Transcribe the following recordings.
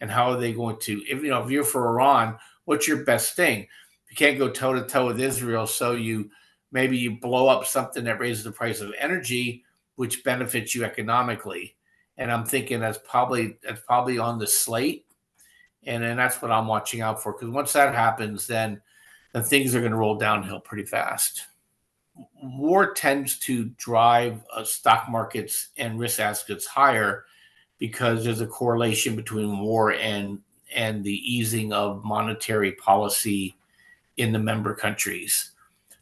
and how are they going to, if you're for Iran, what's your best thing? You can't go toe to toe with Israel, so maybe you blow up something that raises the price of energy, which benefits you economically. And I'm thinking that's probably on the slate, and then that's what I'm watching out for, because once that happens, then things are going to roll downhill pretty fast. War tends to drive stock markets and risk assets higher because there's a correlation between war and the easing of monetary policy in the member countries.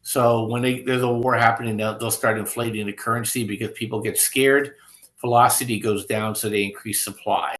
So when there's a war happening, they'll start inflating the currency because people get scared. Velocity goes down, so they increase supply.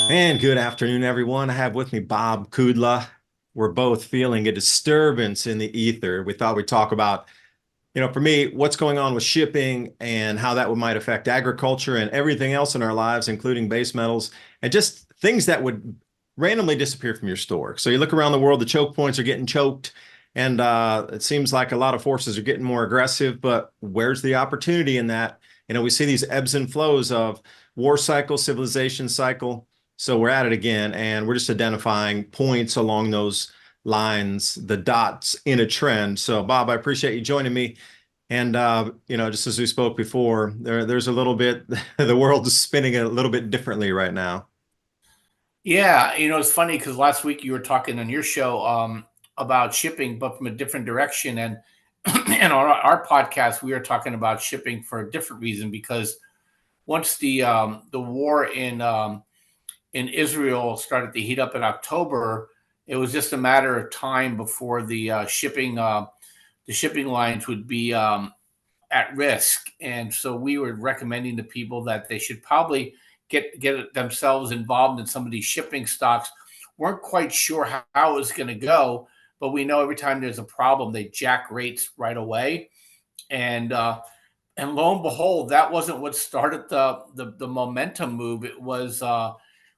And good afternoon, everyone. I have with me Bob Kudla. We're both feeling a disturbance in the ether. We thought we'd talk about, for me, what's going on with shipping and how that might affect agriculture and everything else in our lives, including base metals and just things that would randomly disappear from your store. So you look around the world, the choke points are getting choked, and it seems like a lot of forces are getting more aggressive, but where's the opportunity in that? We see these ebbs and flows of war cycle, civilization cycle. So we're at it again, and we're just identifying points along those lines, the dots in a trend. So, Bob, I appreciate you joining me. And, just as we spoke before, there's a little bit, the world is spinning a little bit differently right now. Yeah, it's funny because last week you were talking on your show about shipping, but from a different direction. And and on our podcast, we were talking about shipping for a different reason, because once the war in Israel started to heat up in October, it was just a matter of time before the shipping lines would be at risk. And so we were recommending to people that they should probably get themselves involved in some of these shipping stocks. Weren't quite sure how it was going to go, but we know every time there's a problem, they jack rates right away. And lo and behold, that wasn't what started the momentum move. It was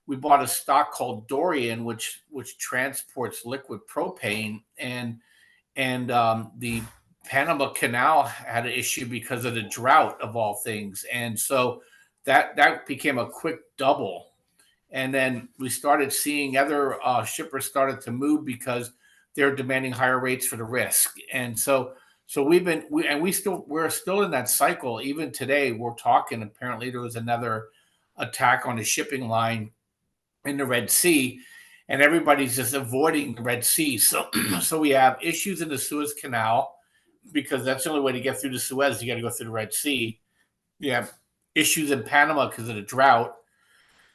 we bought a stock called Dorian, which transports liquid propane, and the Panama Canal had an issue because of the drought, of all things, and so that became a quick double. And then we started seeing other shippers started to move because they're demanding higher rates for the risk. And so we're still in that cycle. Even today, we're talking, apparently there was another attack on a shipping line in the Red Sea, and everybody's just avoiding the Red Sea. So so we have issues in the Suez Canal, because that's the only way to get through the Suez. You got to go through the Red Sea. You have issues in Panama because of the drought.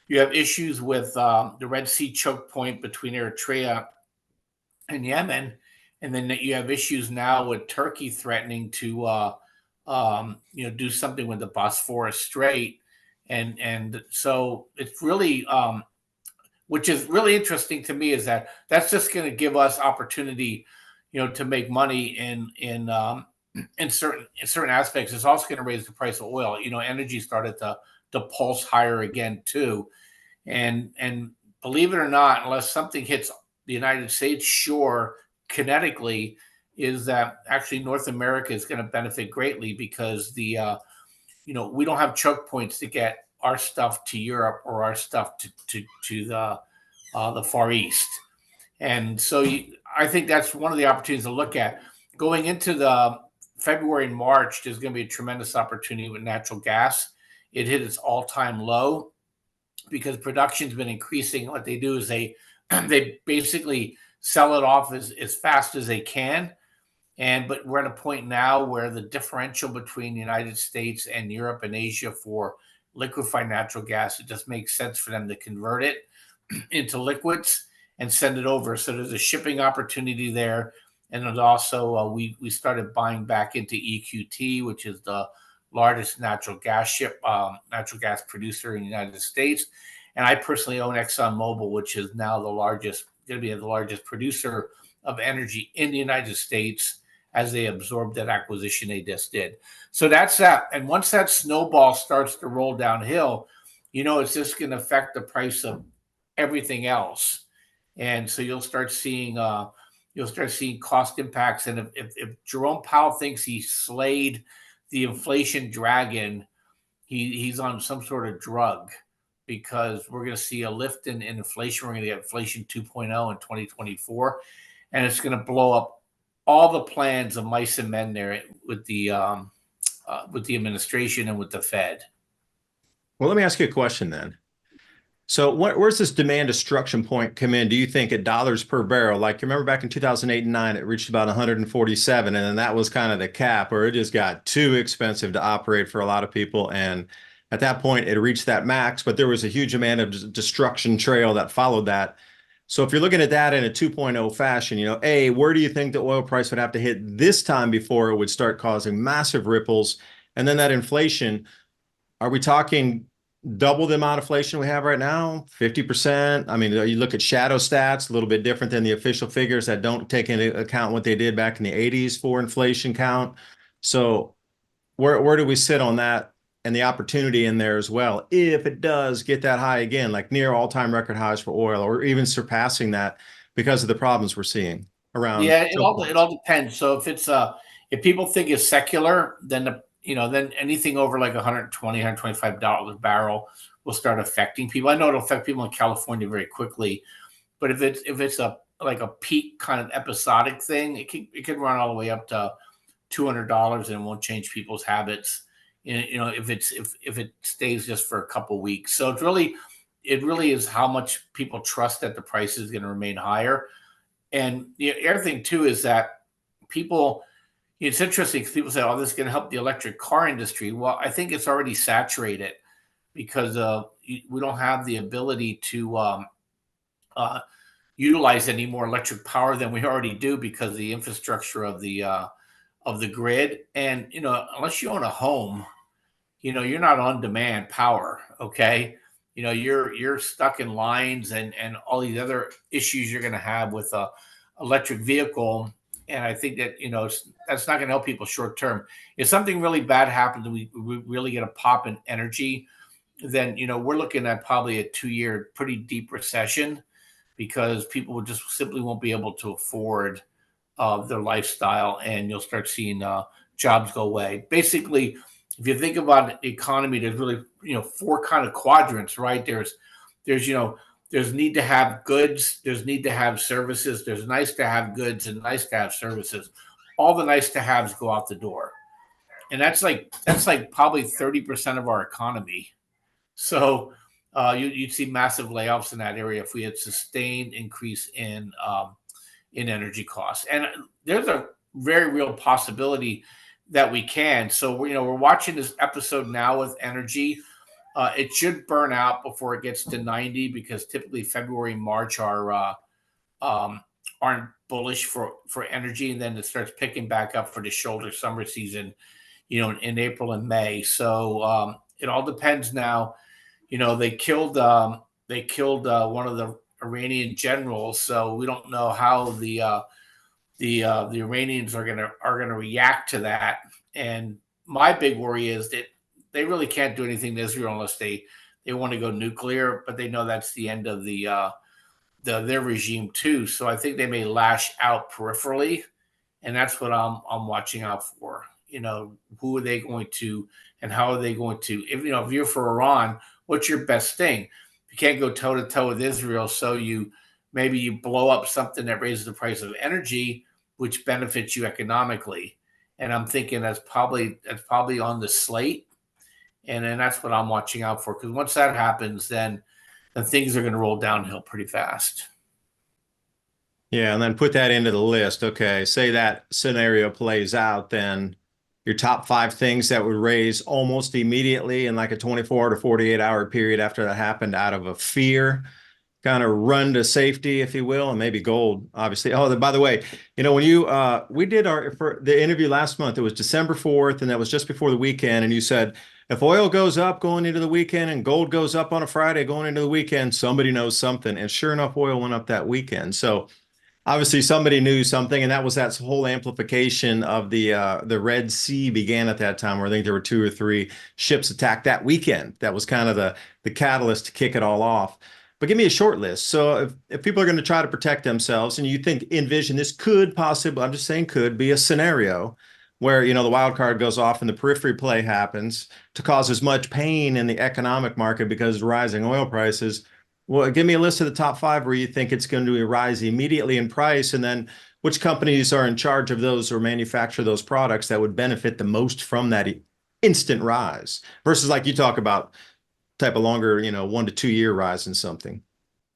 You have issues with the Red Sea choke point between Eritrea and Yemen, and then you have issues now with Turkey threatening to do something with the Bosphorus Strait, and so it's really which is really interesting to me, is that that's just going to give us opportunity, to make money in certain aspects. It's also going to raise the price of oil. Energy started to pulse higher again too, and believe it or not, unless something hits the United States shore kinetically, is that actually North America is going to benefit greatly, because we don't have choke points to get our stuff to Europe or our stuff to the Far East. And so I think that's one of the opportunities to look at. Going into the February and March, there's going to be a tremendous opportunity with natural gas. It hit its all-time low because production's been increasing. What they do is they basically sell it off as fast as they can. But we're at a point now where the differential between the United States and Europe and Asia for liquefied natural gas, it just makes sense for them to convert it into liquids and send it over. So there's a shipping opportunity there. And there's also, we started buying back into EQT, which is the largest natural gas producer in the United States. And I personally own ExxonMobil, which is now going to be the largest producer of energy in the United States as they absorb that acquisition they just did. So that's that. And once that snowball starts to roll downhill, it's just going to affect the price of everything else. And so you'll start seeing cost impacts. And if Jerome Powell thinks he slayed the inflation dragon, he's on some sort of drug, because we're going to see a lift in inflation. We're going to get inflation 2.0 in 2024, and it's going to blow up all the plans of mice and men there with the administration and with the Fed. Well, let me ask you a question then. So where's this demand destruction point come in? Do you think at dollars per barrel? Like, you remember back in 2008 and 9, it reached about 147, and then that was kind of the cap, or it just got too expensive to operate for a lot of people. And at that point, it reached that max, but there was a huge amount of destruction trail that followed that. So if you're looking at that in a 2.0 fashion, where do you think the oil price would have to hit this time before it would start causing massive ripples? And then that inflation, are we talking double the amount of inflation we have right now, 50%? I mean, you look at shadow stats, a little bit different than the official figures that don't take into account what they did back in the 80s for inflation count. So where do we sit on that and the opportunity in there as well, if it does get that high again, like near all-time record highs for oil, or even surpassing that because of the problems we're seeing around? Yeah, it all depends. So if people think it's secular, then then anything over like 120, $125 a barrel will start affecting people. I know it'll affect people in California very quickly, but if it's a like a peak kind of episodic thing, it can run all the way up to $200 and it won't change people's habits. If it stays just for a couple weeks. So it really is how much people trust that the price is going to remain higher. And the other thing too is that people, it's interesting because people say, "Oh, this is going to help the electric car industry." Well, I think it's already saturated, because we don't have the ability to utilize any more electric power than we already do because of the infrastructure of the grid. And unless you own a home, you're not on demand power. Okay, you're stuck in lines and all these other issues you're going to have with a electric vehicle. And I think that that's not going to help people short term. If something really bad happens and we really get a pop in energy, then we're looking at probably a 2-year pretty deep recession, because people just simply won't be able to afford their lifestyle, and you'll start seeing jobs go away. Basically, if you think about the economy, there's really 4 kind of quadrants, right? There's need to have goods, there's need to have services, there's nice to have goods, and nice to have services. All the nice to haves go out the door, and that's like probably 30% of our economy. So you'd see massive layoffs in that area if we had sustained increase in energy costs. And there's a very real possibility that we can. So we're watching this episode now with energy. It should burn out before it gets to 90, because typically February and March aren't bullish for energy, and then it starts picking back up for the shoulder summer season, in April and May. So it all depends now. They killed one of the Iranian generals, so we don't know how the Iranians are gonna react to that. And my big worry is that they really can't do anything to Israel unless they want to go nuclear, but they know that's the end of their regime too. So I think they may lash out peripherally, and that's what I'm watching out for. Who are they going to, and how are they going to? If you're for Iran, what's your best thing? You can't go toe to toe with Israel, so maybe you blow up something that raises the price of energy, which benefits you economically. And I'm thinking that's probably on the slate. And then that's what I'm watching out for, because once that happens, then things are going to roll downhill pretty fast. Yeah, and then put that into the list. Okay, say that scenario plays out, then your top 5 things that would raise almost immediately in like a 24 to 48 hour period after that happened, out of a fear. kind of run to safety, if you will, and maybe gold, obviously. Oh, by the way, when you we did our for the interview last month, it was December 4th, and that was just before the weekend, and you said if oil goes up going into the weekend and gold goes up on a Friday going into the weekend, somebody knows something. And sure enough, oil went up that weekend. So obviously somebody knew something, and that was that whole amplification of the Red Sea began at that time, where I think there were 2 or 3 ships attacked that weekend. That was kind of the catalyst to kick it all off. But give me a short list. So if people are going to try to protect themselves, and you envision this could possibly, I'm just saying could be a scenario where, the wild card goes off and the periphery play happens to cause as much pain in the economic market because of rising oil prices. Well, give me a list of the top 5 where you think it's going to rise immediately in price, and then which companies are in charge of those or manufacture those products that would benefit the most from that instant rise versus, like you talk about, type of longer, 1 to 2 year rise in something.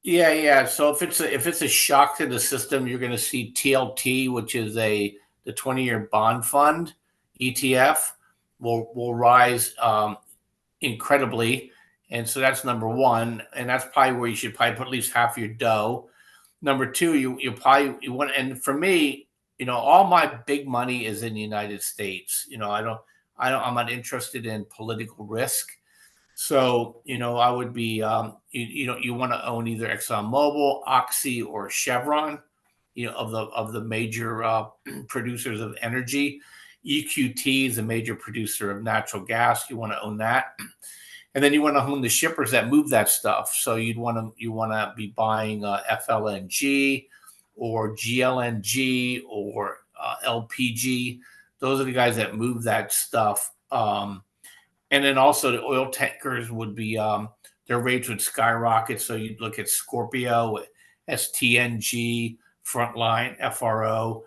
Yeah. So if it's a shock to the system, you're going to see TLT, which is the 20-year bond fund ETF, will rise incredibly, and so that's number one, and that's probably where you should probably put at least half your dough. Number two, you want, and for me, all my big money is in the United States. I'm not interested in political risk. So, I would be, you want to own either ExxonMobil, Oxy, or Chevron, of the major producers of energy. EQT is a major producer of natural gas. You want to own that. And then you want to own the shippers that move that stuff. So you want to be buying FLNG or GLNG or LPG. Those are the guys that move that stuff. And then also the oil tankers would be their rates would skyrocket. So you'd look at Scorpio, STNG, Frontline, FRO.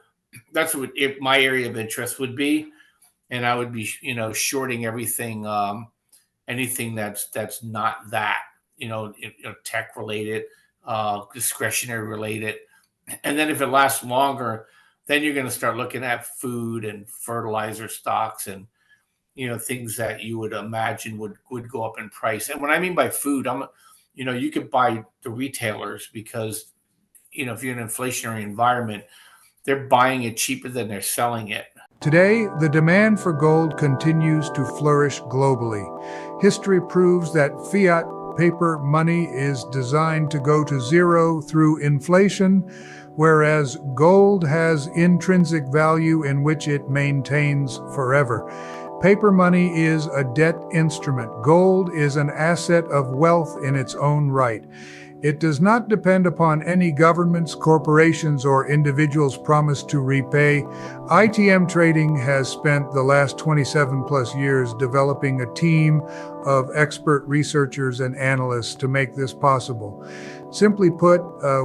That's what my area of interest would be, and I would be shorting everything, anything that's not that, tech related, discretionary related. And then if it lasts longer, then you're going to start looking at food and fertilizer stocks and things that you would imagine would go up in price. And what I mean by food, you could buy the retailers because if you're in an inflationary environment, they're buying it cheaper than they're selling it. Today, the demand for gold continues to flourish globally. History proves that fiat paper money is designed to go to zero through inflation, whereas gold has intrinsic value in which it maintains forever. Paper money is a debt instrument. Gold is an asset of wealth in its own right. It does not depend upon any governments, corporations, or individuals' promise to repay. ITM Trading has spent the last 27 plus years developing a team of expert researchers and analysts to make this possible. Simply put,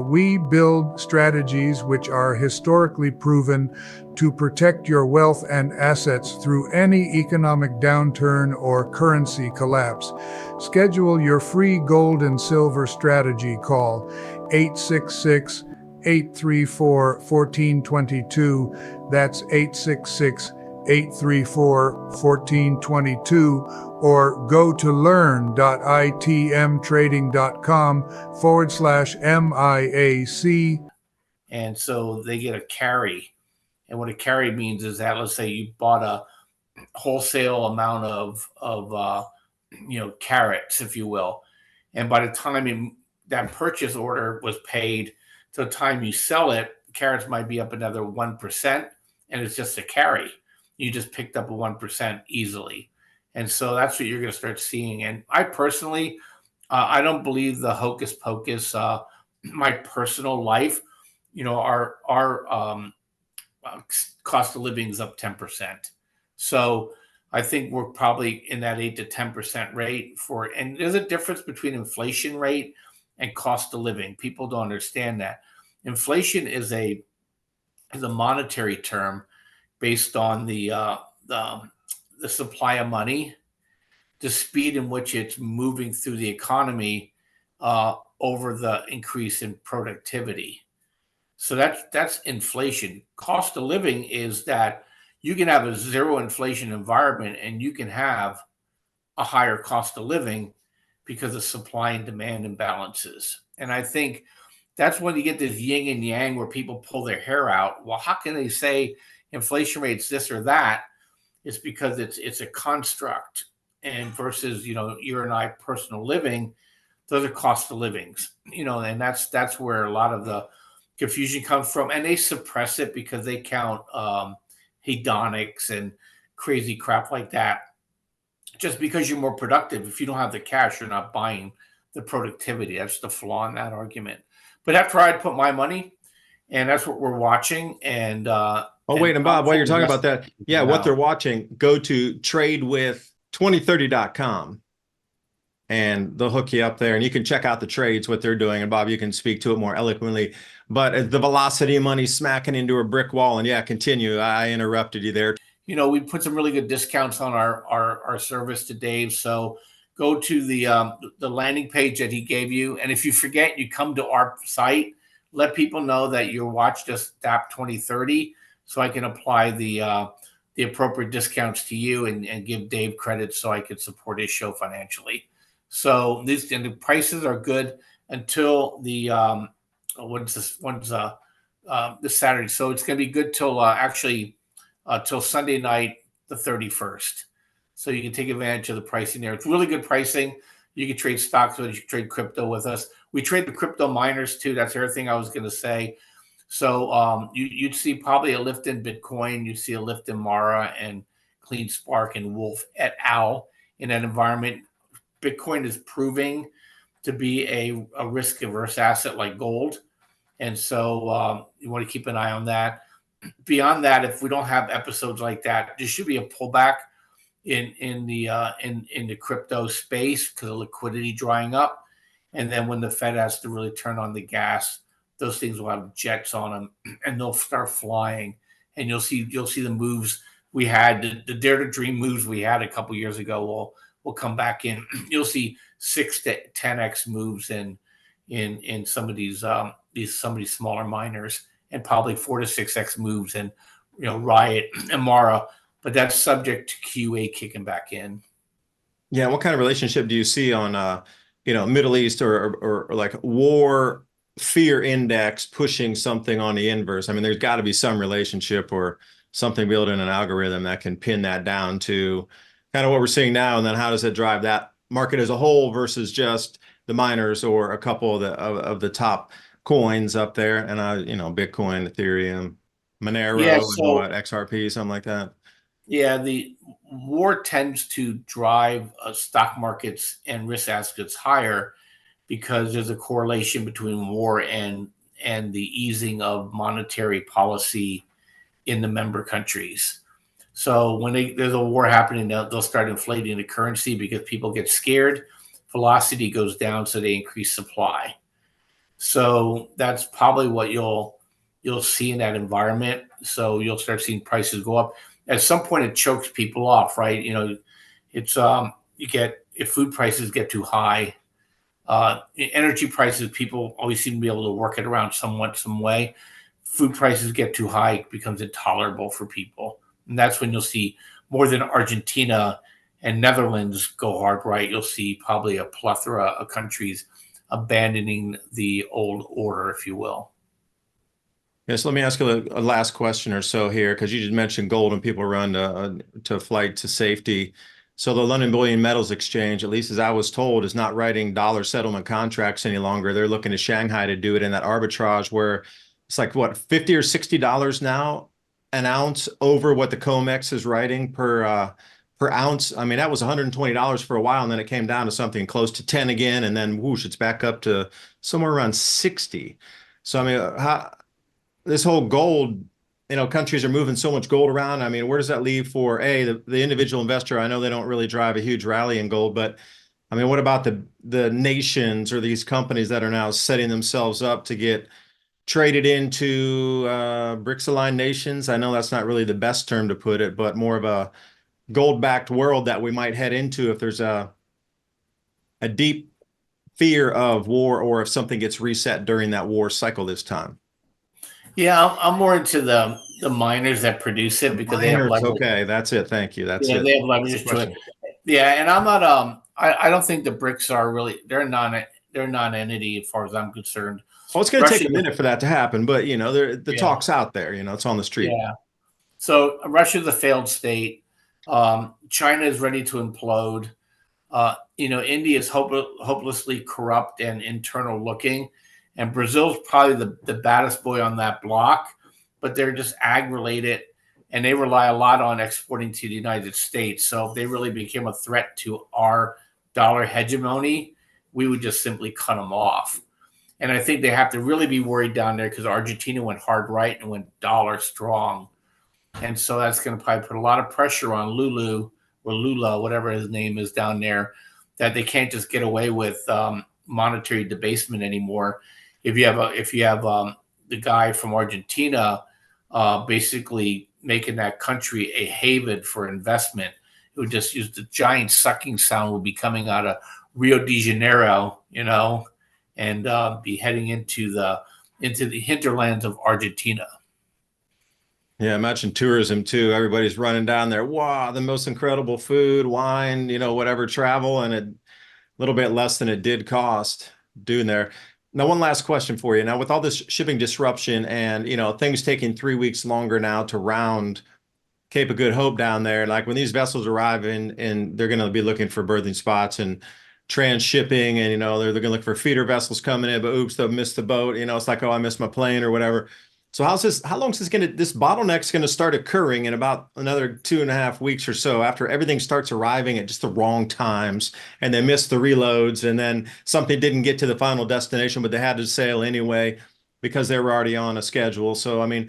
we build strategies which are historically proven to protect your wealth and assets through any economic downturn or currency collapse. Schedule your free gold and silver strategy call 866-834-1422. That's 866-834-1422, or go to learn.itmtrading.com/MIAC. And so they get a carry. And what a carry means is that, let's say you bought a wholesale amount of carrots, if you will, and by the time that purchase order was paid, to the time you sell it, carrots might be up another 1%, and it's just a carry. You just picked up a 1% easily, and so that's what you're going to start seeing. And I personally, I don't believe the hocus pocus. My personal life, our cost of living is up 10%. So I think we're probably in that 8 to 10% rate and there's a difference between inflation rate and cost of living. People don't understand that. Inflation is a monetary term based on the supply of money, the speed in which it's moving through the economy over the increase in productivity. So that's inflation. Cost of living is that you can have a zero inflation environment and you can have a higher cost of living because of supply and demand imbalances. And I think that's when you get this yin and yang where people pull their hair out. Well, how can they say inflation rate's this or that? It's because it's a construct, and versus you and I personal living, those are cost of livings, and that's where a lot of the confusion comes from, and they suppress it because they count hedonics and crazy crap like that. Just because you're more productive, if you don't have the cash, you're not buying the productivity. That's the flaw in that argument. But that's where I'd put my money, and that's what we're watching. And oh, wait, and Bob, while you're talking about that, yeah, what they're watching, go to tradewith2030.com. And they'll hook you up there, and you can check out the trades, what they're doing. And Bob, you can speak to it more eloquently. But the velocity of money smacking into a brick wall. And yeah, continue. I interrupted you there. We put some really good discounts on our service to Dave. So go to the landing page that he gave you. And if you forget, you come to our site, let people know that your watch just DAP 2030, so I can apply the appropriate discounts to you and give Dave credit so I could support his show financially. So the prices are good until the this Saturday. So it's going to be good till till Sunday night, the 31st. So you can take advantage of the pricing there. It's really good pricing. You can trade stocks with us, you can trade crypto with us. We trade the crypto miners too. That's the other thing I was going to say. So you'd see probably a lift in Bitcoin. You'd see a lift in Mara and Clean Spark and Wolf et al. In that environment. Bitcoin is proving to be a risk-averse asset like gold. And so you want to keep an eye on that. Beyond that, if we don't have episodes like that, there should be a pullback in the crypto space because of liquidity drying up. And then when the Fed has to really turn on the gas, those things will have jets on them and they'll start flying. And you'll see the moves we had, the Dare to Dream moves we had a couple years ago will come back in. You'll see 6 to 10x moves in some of these smaller miners, and probably 4 to 6x moves in Riot and Mara. But that's subject to QA kicking back in. Yeah, what kind of relationship do you see on Middle East or like war fear index pushing something on the inverse? I mean, there's got to be some relationship or something built in an algorithm that can pin that down to kind of what we're seeing now, and then how does it drive that market as a whole versus just the miners or a couple of the top coins up there, and Bitcoin, Ethereum, Monero, Yeah, and XRP, something like that. Yeah, the war tends to drive stock markets and risk assets higher because there's a correlation between war and the easing of monetary policy in the member countries. So when there's a war happening, they'll start inflating the currency because people get scared. Velocity goes down, so they increase supply. So that's probably what you'll see in that environment. So you'll start seeing prices go up. At some point, it chokes people off, right? It's if food prices get too high, energy prices, people always seem to be able to work it around some way. Food prices get too high, it becomes intolerable for people. And that's when you'll see more than Argentina and Netherlands go hard right. You'll see probably a plethora of countries abandoning the old order, if you will. Yes, let me ask you a last question or so here, because you just mentioned gold and people run to flight to safety. So the London Bullion Metals Exchange, at least as I was told, is not writing dollar settlement contracts any longer. They're looking to Shanghai to do it in that arbitrage where it's like, what, $50 or $60 now an ounce over what the COMEX is writing per ounce. I mean, that was $120 for a while, and then it came down to something close to 10 again, and then whoosh, it's back up to somewhere around 60. So I mean, this whole gold, countries are moving so much gold around. I mean, where does that leave for the individual investor? I know they don't really drive a huge rally in gold, but I mean, what about the nations or these companies that are now setting themselves up to get traded into BRICS aligned nations? I know that's not really the best term to put it, but more of a gold-backed world that we might head into if there's a deep fear of war, or if something gets reset during that war cycle this time. Yeah, I'm more into the miners that produce it because they have leverage. Okay, that's it. Thank you. That's it. They have leverage to it. Yeah, and I'm not. I don't think the BRICS are really. They're not they're a non-entity as far as I'm concerned. Well, it's going to take a Russia's minute for that to happen, but the yeah, talk's out there. It's on the street. yeah. So Russia's a failed state. China is ready to implode. India is hopelessly corrupt and internal looking, and Brazil's probably the baddest boy on that block, but they're just ag-related, and they rely a lot on exporting to the United States. So if they really became a threat to our dollar hegemony, we would just simply cut them off. And I think they have to really be worried down there because Argentina went hard right and went dollar strong. And so that's going to probably put a lot of pressure on Lulu or Lula, whatever his name is down there, that they can't just get away with monetary debasement anymore. If you have the guy from Argentina basically making that country a haven for investment, it would just use the giant sucking sound will be coming out of Rio de Janeiro, and be heading into the hinterlands of Argentina. Yeah, imagine tourism too. Everybody's running down there. Wow, the most incredible food, wine, whatever, travel, and a little bit less than it did cost doing there. Now, one last question for you. Now, with all this shipping disruption and, things taking 3 weeks longer now to round Cape of Good Hope down there, like when these vessels arrive in, and they're going to be looking for berthing spots and transshipping, and, they're going to look for feeder vessels coming in, but oops, they'll miss the boat. It's like, oh, I missed my plane or whatever. So how long is this bottleneck's going to start occurring in about another 2.5 weeks or so after everything starts arriving at just the wrong times and they miss the reloads and then something didn't get to the final destination, but they had to sail anyway because they were already on a schedule. So, I mean,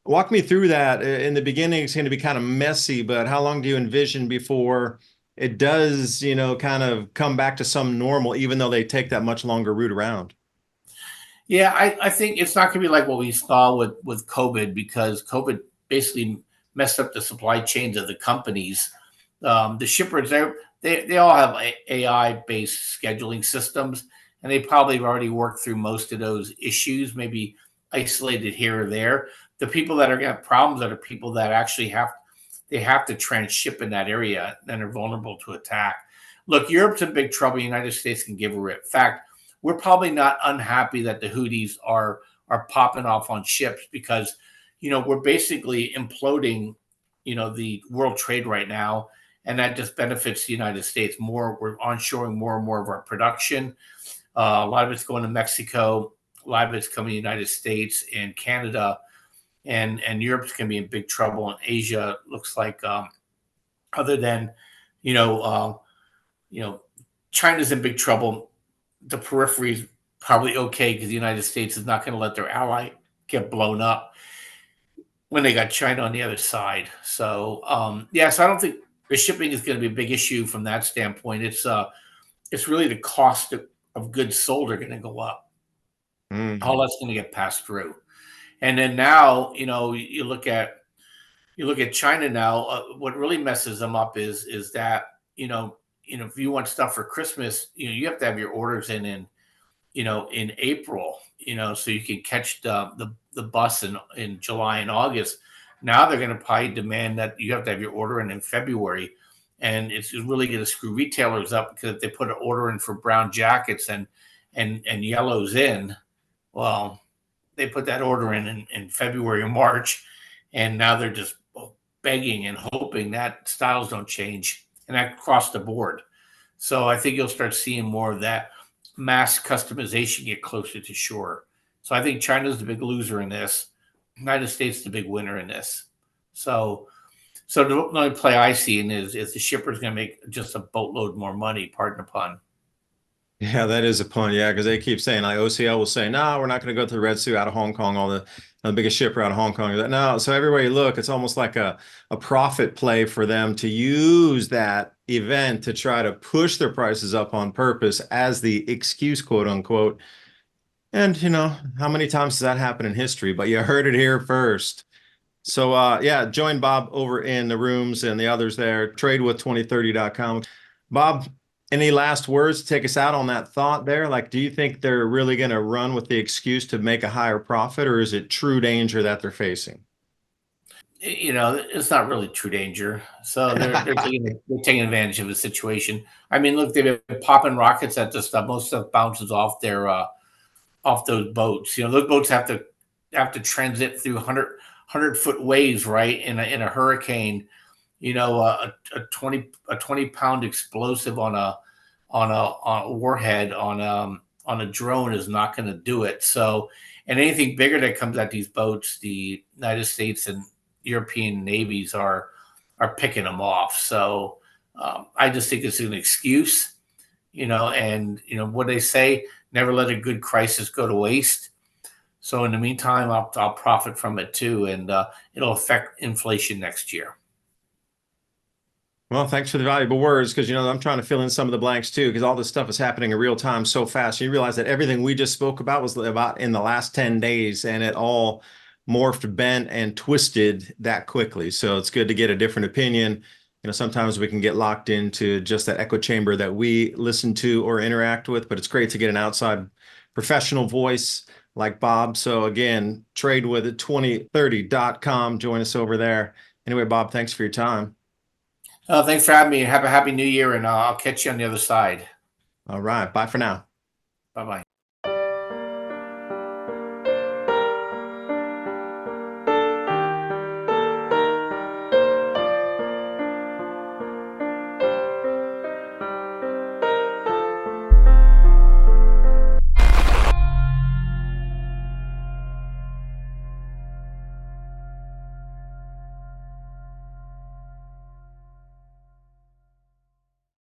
walk me through that. In the beginning, it's going to be kind of messy, but how long do you envision before it does, kind of come back to some normal, even though they take that much longer route around? Yeah, I think it's not going to be like what we saw with COVID, because COVID basically messed up the supply chains of the companies. The shippers, they all have AI-based scheduling systems, and they probably have already worked through most of those issues, maybe isolated here or there. The people that are going to have problems are the people that actually have to transship in that area and are vulnerable to attack. Look, Europe's in big trouble. The United States can give a rip. In fact, we're probably not unhappy that the Houthis are popping off on ships, because, we're basically imploding, the world trade right now, and that just benefits the United States more. We're onshoring more and more of our production. A lot of it's going to Mexico. A lot of it's coming to the United States and Canada, and Europe's going to be in big trouble. And Asia looks like, other than, China's in big trouble. The periphery is probably okay because the United States is not going to let their ally get blown up when they got China on the other side. So, so I don't think the shipping is going to be a big issue from that standpoint. It's really the cost of goods sold are going to go up. Mm-hmm. All that's going to get passed through. And then now, you look at China now. What really messes them up is that, if you want stuff for Christmas, you have to have your orders in April, so you can catch the bus in July and August. Now they're going to probably demand that you have to have your order in February, and it's really going to screw retailers up, because if they put an order in for brown jackets and yellows in, well, they put that order in February or March, and now they're just begging and hoping that styles don't change. And that across the board. So I think you'll start seeing more of that mass customization get closer to shore. So I think China's the big loser in this. United States the big winner in this. So the only play I see in is the shipper's going to make just a boatload more money, pardon the pun. Yeah, that is a pun. Yeah, because they keep saying, like, OCL will say, no, we're not going to go to the Red Sea out of Hong Kong, all the biggest shipper out of Hong Kong. No, so everywhere you look, it's almost like a profit play for them to use that event to try to push their prices up on purpose as the excuse, quote unquote. And, how many times does that happen in history? But you heard it here first. So, join Bob over in the rooms and the others there, tradewith2030.com. Bob, any last words to take us out on that thought there? Like, do you think they're really going to run with the excuse to make a higher profit, or is it true danger that they're facing? it's not really true danger. So they're taking advantage of the situation. I mean, look, they've been popping rockets at the stuff. Most stuff bounces off their off those boats. Those boats have to transit through 100-foot waves, right? In a hurricane, a 20-pound explosive on a warhead on a drone is not going to do it. So, and anything bigger that comes at these boats, the United States and European navies are picking them off. So I just think it's an excuse, and what they say: never let a good crisis go to waste. So in the meantime, I'll profit from it too, and it'll affect inflation next year. Well, thanks for the valuable words, because I'm trying to fill in some of the blanks too, because all this stuff is happening in real time so fast. You realize that everything we just spoke about was about in the last 10 days, and it all morphed, bent, and twisted that quickly. So it's good to get a different opinion. Sometimes we can get locked into just that echo chamber that we listen to or interact with, but it's great to get an outside professional voice like Bob. So again, tradewithit2030.com. Join us over there. Anyway, Bob, thanks for your time. Thanks for having me. Have a happy new year, and I'll catch you on the other side. All right. Bye for now. Bye-bye.